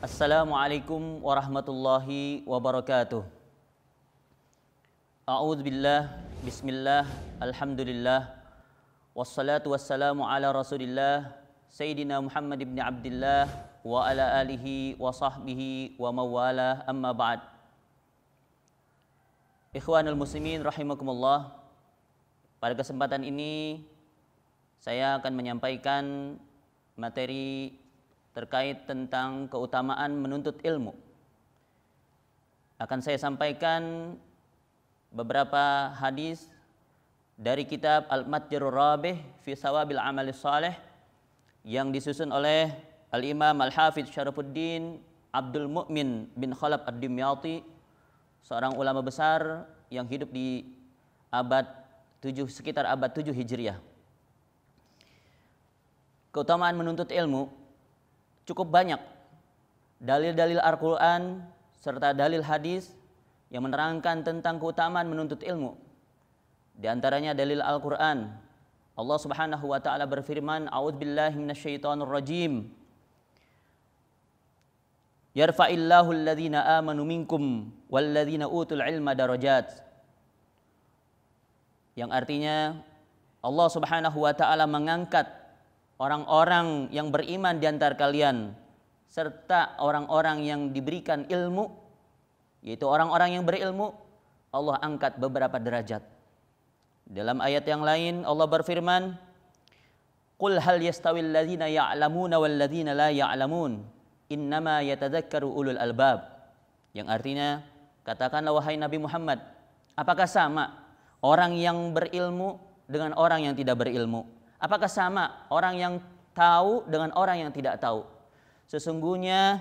Assalamualaikum warahmatullahi wabarakatuh. A'udzubillah, bismillah, alhamdulillah, wassalatu wassalamu ala rasulillah, Sayyidina Muhammad ibn Abdillah, wa ala alihi wa sahbihi wa mawalah, amma ba'd. Ikhwanul muslimin rahimakumullah. Pada kesempatan ini saya akan menyampaikan materi terkait tentang keutamaan menuntut ilmu. Akan saya sampaikan beberapa hadis dari kitab Al-Matjarur Rabih fi Sawabil Amalis Saleh yang disusun oleh Al-Imam Al-Hafidz Syarafuddin Abdul Mu'min bin Khalaf Ad-Dimyati, seorang ulama besar yang hidup di sekitar abad 7 Hijriah. Keutamaan menuntut ilmu cukup banyak. Dalil-dalil Al-Quran serta dalil hadis yang menerangkan tentang keutamaan menuntut ilmu. Di antaranya dalil Al-Quran. Allah Subhanahu wa taala berfirman, "A'udzubillahi minasyaitonir rajim. Yarfa'illahu alladhina amanu minkum walladzina utul ilma darajat." Yang artinya Allah Subhanahu wa taala mengangkat orang-orang yang beriman di antara kalian serta orang-orang yang diberikan ilmu, yaitu orang-orang yang berilmu, Allah angkat beberapa derajat. Dalam ayat yang lain Allah berfirman, "Qul hal yastawil ladzina ya'lamuna wal ladzina la ya'lamun, innama yatadzakkaru ulul albab." Yang artinya, katakanlah wahai Nabi Muhammad, apakah sama orang yang berilmu dengan orang yang tidak berilmu? Apakah sama orang yang tahu dengan orang yang tidak tahu? Sesungguhnya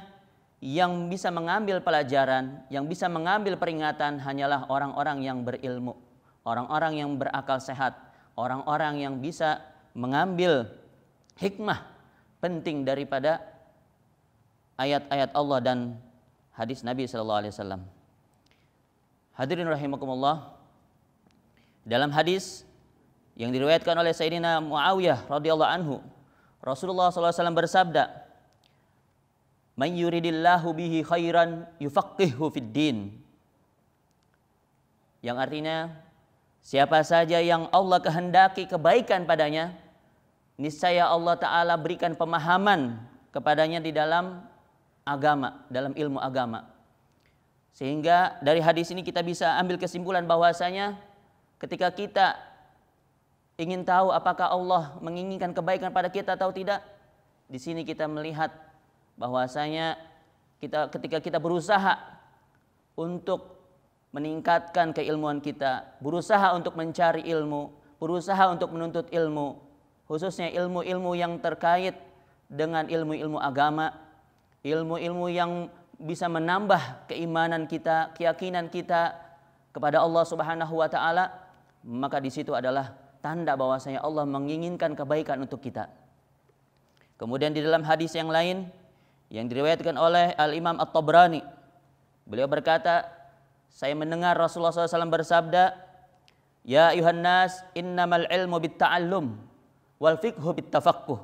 yang bisa mengambil pelajaran, yang bisa mengambil peringatan hanyalah orang-orang yang berilmu, orang-orang yang berakal sehat, orang-orang yang bisa mengambil hikmah penting daripada ayat-ayat Allah dan hadis Nabi sallallahu alaihi wasallam. Hadirin rahimakumullah, dalam hadis yang diriwayatkan oleh Sayyidina Muawiyah radhiyallahu anhu, Rasulullah SAW bersabda, "Man yuridillahu bihi khairan yufaqqihhu fid din." Yang artinya, siapa saja yang Allah kehendaki kebaikan padanya, niscaya Allah Ta'ala berikan pemahaman kepadanya di dalam agama, dalam ilmu agama. Sehingga dari hadis ini kita bisa ambil kesimpulan bahwasanya ketika kita ingin tahu apakah Allah menginginkan kebaikan pada kita atau tidak, di sini kita melihat bahwasanya ketika kita berusaha untuk meningkatkan keilmuan kita, berusaha untuk mencari ilmu, berusaha untuk menuntut ilmu, khususnya ilmu-ilmu yang terkait dengan ilmu-ilmu agama, ilmu-ilmu yang bisa menambah keimanan kita, keyakinan kita kepada Allah Subhanahu wa taala, maka di situ adalah tanda bahwasanya Allah menginginkan kebaikan untuk kita. Kemudian di dalam hadis yang lain yang diriwayatkan oleh Al-Imam At-Tabrani, beliau berkata, saya mendengar Rasulullah SAW bersabda, "Ya ayuhan nas, innamal ilmu bitta'allum wal fiqhu bittafaqquh.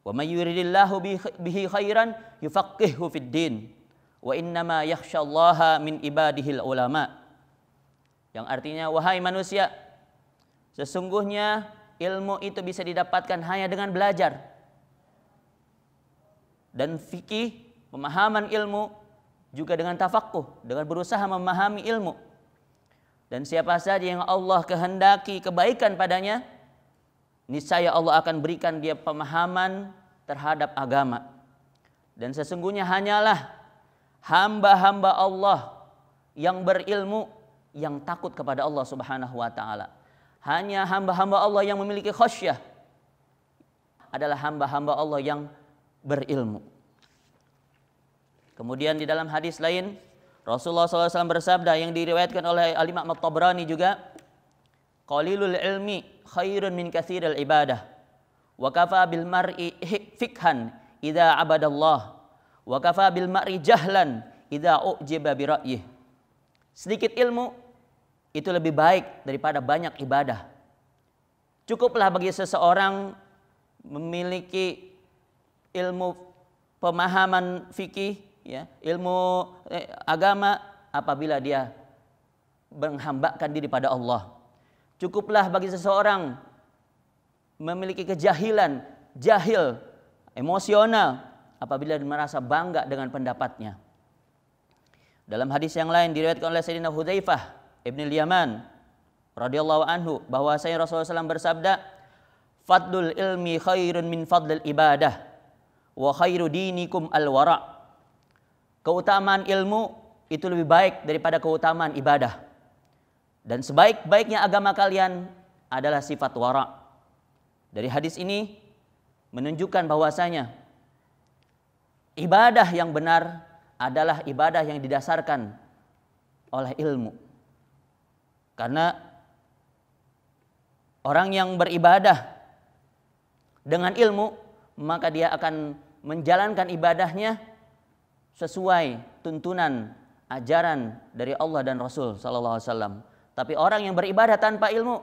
Wa may yuridillahu bihi khairan yufaqqihhu fid din. Wa innama yakhsyallaha min ibadihil ulama." Yang artinya, wahai manusia, sesungguhnya ilmu itu bisa didapatkan hanya dengan belajar. Dan fikih, pemahaman ilmu, juga dengan tafaqquh, dengan berusaha memahami ilmu. Dan siapa saja yang Allah kehendaki kebaikan padanya, niscaya Allah akan berikan dia pemahaman terhadap agama. Dan sesungguhnya hanyalah hamba-hamba Allah yang berilmu, yang takut kepada Allah Subhanahu wa taala. Hanya hamba-hamba Allah yang memiliki khasyah adalah hamba-hamba Allah yang berilmu. Kemudian di dalam hadis lain Rasulullah SAW bersabda yang diriwayatkan oleh Al-Imam At-Tabrani juga, "Qalilul ilmi khairun min katsiril ibadah, wa kafa bil mar'i fikhan idza abadallah, wa kafa bil mar'i jahlan idza ujiba bi ra'yih." Sedikit ilmu itu lebih baik daripada banyak ibadah. Cukuplah bagi seseorang memiliki ilmu pemahaman fikih, ya, ilmu agama apabila dia menghambakan diri pada Allah. Cukuplah bagi seseorang memiliki kejahilan, jahil, emosional apabila dia merasa bangga dengan pendapatnya. Dalam hadis yang lain diriwayatkan oleh Sayyidina Hudzaifah ibn al-Yaman radhiyallahu anhu bahwasanya Rasulullah SAW bersabda, "Fadlul ilmi khairun min fadlil ibadah wa khairu dinikum al-wara." Keutamaan ilmu itu lebih baik daripada keutamaan ibadah. Dan sebaik-baiknya agama kalian adalah sifat wara. Dari hadis ini menunjukkan bahwasanya ibadah yang benar adalah ibadah yang didasarkan oleh ilmu. Karena orang yang beribadah dengan ilmu, maka dia akan menjalankan ibadahnya sesuai tuntunan ajaran dari Allah dan Rasul sallallahu alaihi wasallam. Tapi orang yang beribadah tanpa ilmu,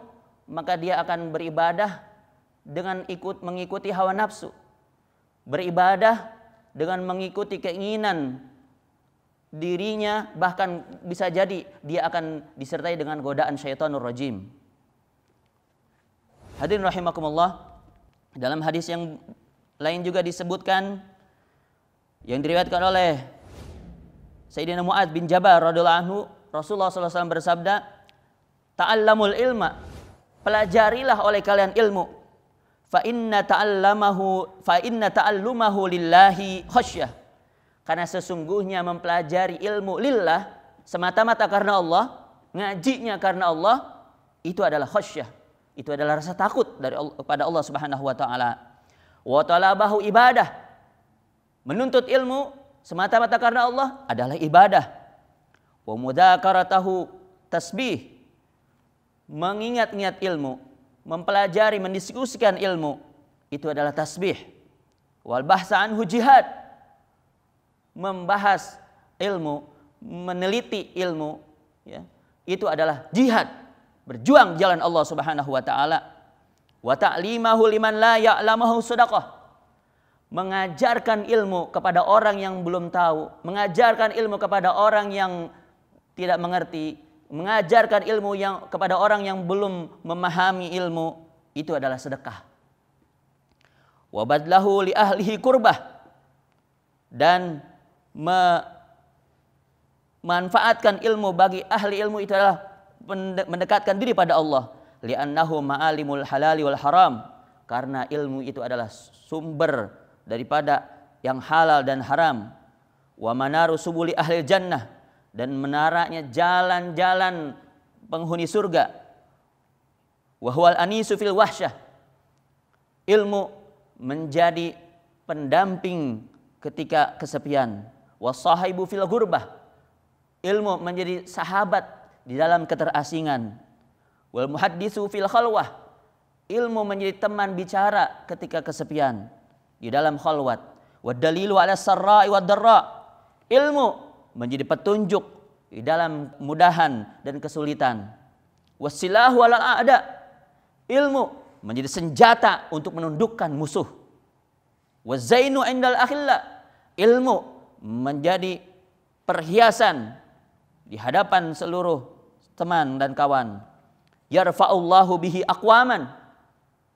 maka dia akan beribadah dengan mengikuti hawa nafsu. Beribadah dengan mengikuti keinginan dirinya, bahkan bisa jadi dia akan disertai dengan godaan syaitanur rajim. Hadirin rahimakumullah, dalam hadis yang lain juga disebutkan yang diriwayatkan oleh Sayyidina Mu'adz bin Jabal radhiyallahu anhu, Rasulullah SAW bersabda, "Ta'allamul ilma, pelajarilah oleh kalian ilmu. Fa inna ta'allumahu lillahi khasyah." Karena sesungguhnya mempelajari ilmu lillah, semata-mata karena Allah, ngajinya karena Allah, itu adalah khasyah. Itu adalah rasa takut dari Allah, kepada Allah Subhanahu wa taala. Wa talabahu ibadah. Menuntut ilmu semata-mata karena Allah adalah ibadah. Wa mudzakaratahu tasbih. Mengingat-ingat ilmu, mempelajari, mendiskusikan ilmu, itu adalah tasbih. Wal bahsa anhu jihad. Membahas ilmu, meneliti ilmu, ya, itu adalah jihad, berjuang jalan Allah Subhanahu wa taala. Wa ta'limahu liman la ya'lamuhu shadaqah. Mengajarkan ilmu kepada orang yang belum tahu, mengajarkan ilmu kepada orang yang tidak mengerti, mengajarkan ilmu yang kepada orang yang belum memahami ilmu, itu adalah sedekah. Wa badlahu li ahlihi qurbah. Dan memanfaatkan ilmu bagi ahli ilmu itu adalah mendekatkan diri pada Allah. Li'annahu ma'alimul halali wal haram. Karena ilmu itu adalah sumber daripada yang halal dan haram. Wa manaru subuli ahli jannah. Dan menaranya jalan-jalan penghuni surga. Wa huwal anisu fil wahsyah. Ilmu menjadi pendamping ketika kesepian. Wasahibu fil gurbah. Ilmu menjadi sahabat di dalam keterasingan. Wal muhaddisu fil khalwah. Ilmu menjadi teman bicara ketika kesepian di dalam khalwat. Wad dalilu ala sarra'i wad darra. Ilmu menjadi petunjuk di dalam kemudahan dan kesulitan. Wasilahu alal a'da. Ilmu menjadi senjata untuk menundukkan musuh. Wazainu indal akhilla. Ilmu menjadi perhiasan di hadapan seluruh teman dan kawan. Yarfa'ullahu bihi aqwaman.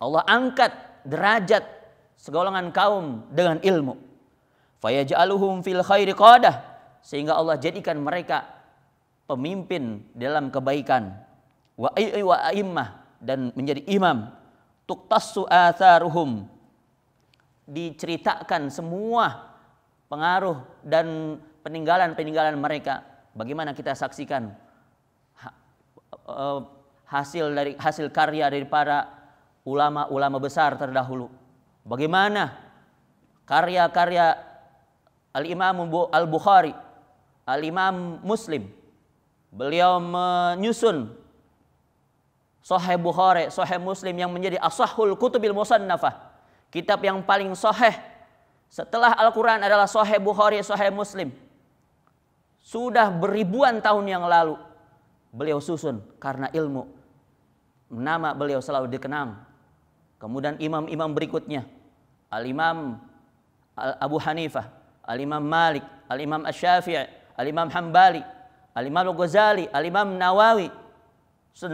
Allah angkat derajat segolongan kaum dengan ilmu. Fayaj'aluhum fil khairi qadah. Sehingga Allah jadikan mereka pemimpin dalam kebaikan. Wa a'immah, dan menjadi imam. Tuqtassu atharuhum. Diceritakan semua pengaruh dan peninggalan-peninggalan mereka. Bagaimana kita saksikan hasil karya dari para ulama-ulama besar terdahulu. Bagaimana karya-karya Al-Imam Al-Bukhari, Al-Imam Muslim. Beliau menyusun Sahih Bukhari, Sahih Muslim yang menjadi ashahul kutubil musannafah. Kitab yang paling sahih setelah Al-Quran adalah Sahih Bukhari, Sahih Muslim. Sudah beribuan tahun yang lalu beliau susun karena ilmu. Nama beliau selalu dikenang. Kemudian imam-imam berikutnya, Al-Imam Abu Hanifah, Al-Imam Malik, Al-Imam Asy-Syafi'i, Al-Imam Hambali, Al-Imam Al-Ghazali, Al-Imam Nawawi,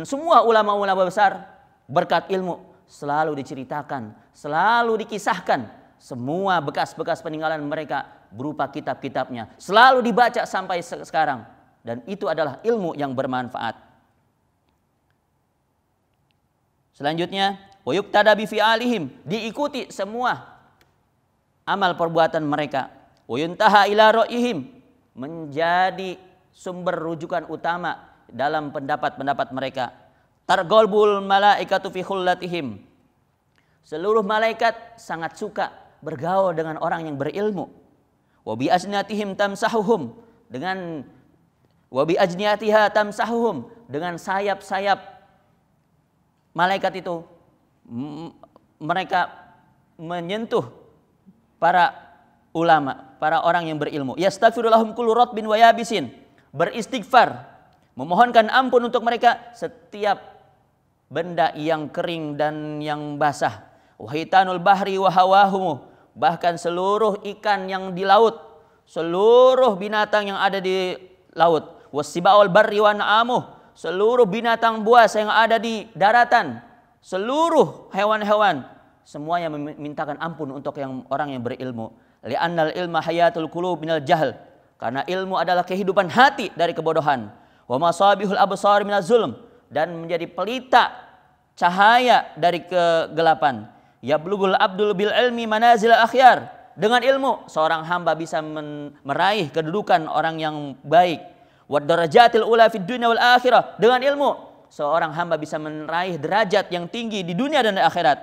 semua ulama-ulama besar berkat ilmu selalu diceritakan, selalu dikisahkan, semua bekas-bekas peninggalan mereka berupa kitab-kitabnya selalu dibaca sampai sekarang, dan itu adalah ilmu yang bermanfaat. Selanjutnya, wa yuqtada bi fi'alihim, diikuti semua amal perbuatan mereka. Wa yuntaha ila ra'yihim, menjadi sumber rujukan utama dalam pendapat-pendapat mereka. Targhalbul malaikatu fi khullatihim, seluruh malaikat sangat suka bergaul dengan orang yang berilmu. Wa bi ajnatihim tamsahuhum, dengan wa bi ajnatiha tamsahuhum, dengan sayap-sayap malaikat itu mereka menyentuh para ulama, para orang yang berilmu. Yastaghfiru lahum kullu ratbin wa yabisin, beristighfar, memohonkan ampun untuk mereka setiap benda yang kering dan yang basah. Wahitanul bahri wa hawahumu, bahkan seluruh ikan yang di laut, seluruh binatang yang ada di laut. Wasibaul barri wa na'amuh, seluruh binatang buas yang ada di daratan, seluruh hewan-hewan, semuanya memintakan ampun untuk orang yang berilmu. Li'annal ilma hayatul qulub minal jahl, karena ilmu adalah kehidupan hati dari kebodohan. Wa masabihul absar minaz zulm, dan menjadi pelita cahaya dari kegelapan. Yablugul abdul bil ilmi manazil akhyar, dengan ilmu seorang hamba bisa meraih kedudukan orang yang baik. Wad darajatil ula fid dunya wal akhirah, dengan ilmu seorang hamba bisa meraih derajat yang tinggi di dunia dan di akhirat.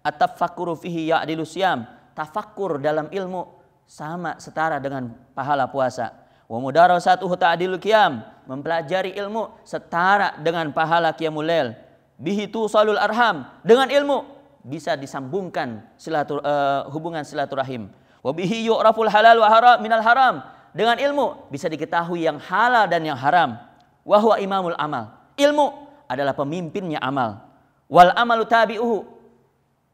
At-tafakkuru fihi ya'dilu siyam, tafakkur dalam ilmu sama setara dengan pahala puasa. Wa mudarasatuhu ta'dilul qiyam, mempelajari ilmu setara dengan pahala qiyamul lail. Bihi tusalul arham, dengan ilmu bisa disambungkan hubungan silaturahim. Wa bihi yu'raful halal wa haram minal haram, dengan ilmu bisa diketahui yang halal dan yang haram. Wa huwa imamul amal, ilmu adalah pemimpinnya amal. Wal amalu tabi'uhu,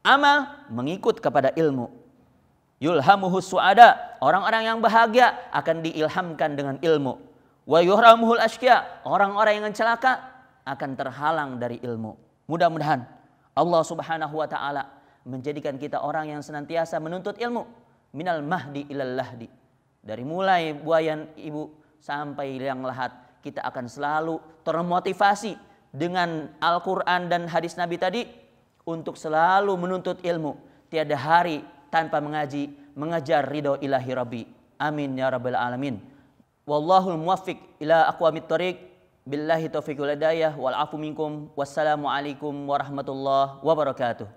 amal mengikut kepada ilmu. Yulhamuhu su'ada, orang-orang yang bahagia akan diilhamkan dengan ilmu. Wa yuhramuhul ashqiya, orang-orang yang celaka akan terhalang dari ilmu. Mudah-mudahan Allah Subhanahu wa taala menjadikan kita orang yang senantiasa menuntut ilmu minal mahdi ilal lahdi. Dari mulai buayan ibu sampai liang lahat, kita akan selalu termotivasi dengan Al-Qur'an dan hadis Nabi tadi untuk selalu menuntut ilmu. Tiada hari tanpa mengaji, mengejar ridho ilahi Rabbi. Amin ya rabbal alamin. Wallahul muwaffiq ila aqwamit thoriq. Billahi taufiq wal hidayah wal afu minkum. Wassalamu alaikum warahmatullahi wabarakatuh.